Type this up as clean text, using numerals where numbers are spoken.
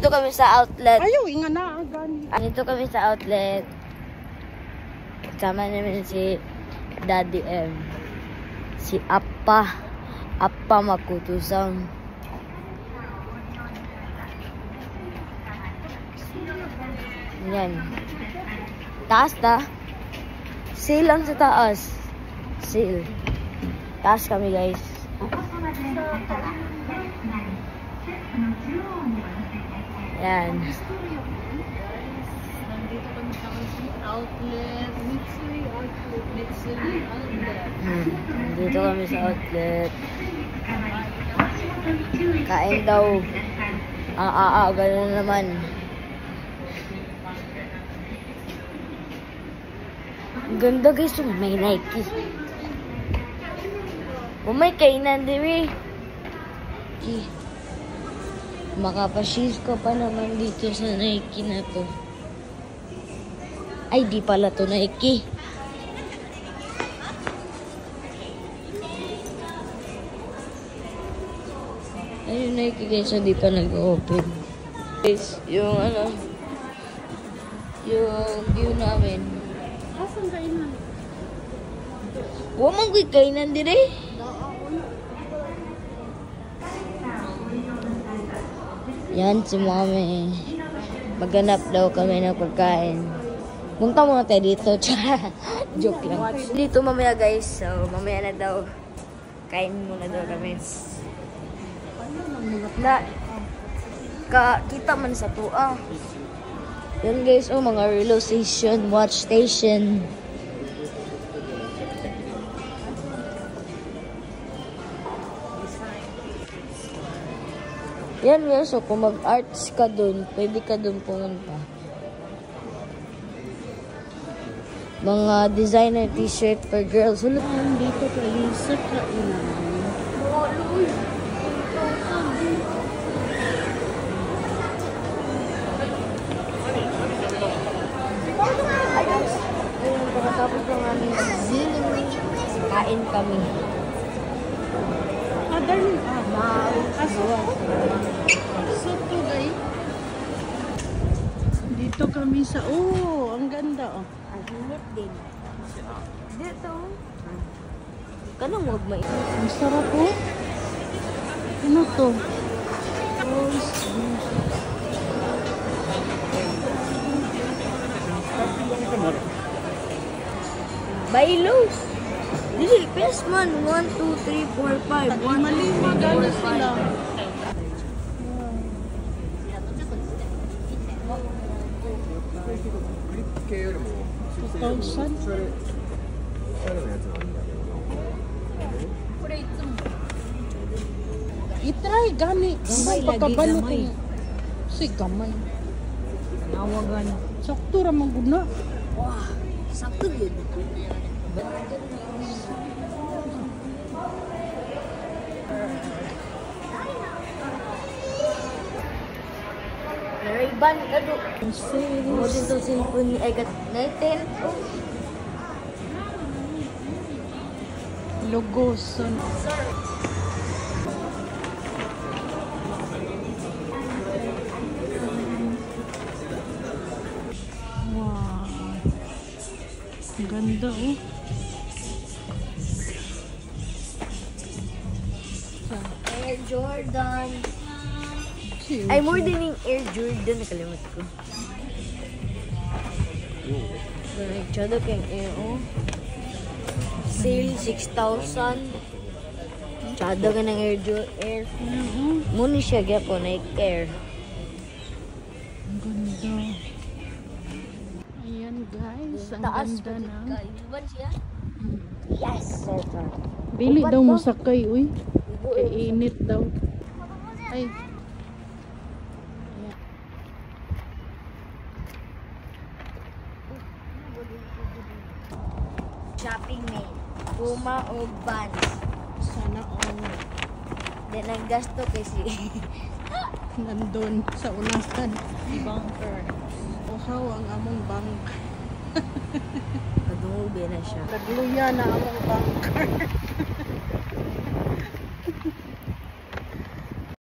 Dito kami sa outlet. Ayaw, inga na. Dito kami sa outlet. Kasama namin si Daddy M. Si Appa Makutusang. Yan. Taas na. Sale lang sa taas. Sale. Taas kami guys. Yan. Nandito kami sa outlet. Mitsui outlet. Nandito kami sa outlet. Kain daw. Ganun naman. Ang ganda guys, may Nike. May kainan din eh. Makapashis ko pa naman dito sa Nike na to. Ay, di pala to Nike. Ayun Nike guys, hindi pa nag-open. Guys, yung view namin. Asan kainan? Huwag mong kainan din eh. Yan si Mami. Maghanap daw kami ng pagkain. Punta muna tayo dito. Joke lang. Dito mamaya guys. So mamaya na daw. Kain muna daw kami. Kita man sa tuwa. Yan guys. Oh, mga relo station. Watch station. Yan guys, so kung mag-arts ka dun, pwede ka dun pumunta. Mga designer t-shirt for girls. Dito kayo sa kainan. Ayun, pagkatapos ng aming zilling, kain kami. Darling. Soto guys. Dito kami sa ang ganda oh. Ang init din. Dito. Kanang wag mai. Ang sarap oh. Ano to? Bailo. Dili, best man. 1, 2, 3, 4, 5. Lima gano'n sila. 2,000? I-try gani. Gamay pagkabalo kung si gamay. Nawagan. Sakto ramang guna. Wah, sakto yun. Ray-Ban ka do. Mo din to symphony ay kat natin. Logoson. Wow. Ang ganda oh. Air Jordan. Ay, more din yung Air Jordan. Nakalimut ko. Nagtsado kayong Air, oh. Sale, 6,000. Tsado ka ng Air Jordan. Muni siya, gapo, Nike-Air. Ang ganda. Ayan guys, ang ganda na. Iban siya? Yes! Bili daw mo sakay, uy. Kay init daw. Ay. Shopping May. Puma o Vans. Sana all. Then ang gasto kasi nandun sa unasan. Bunker. Uhaw ang among bank. Pag-uwi na siya. Nagluya na among bunker.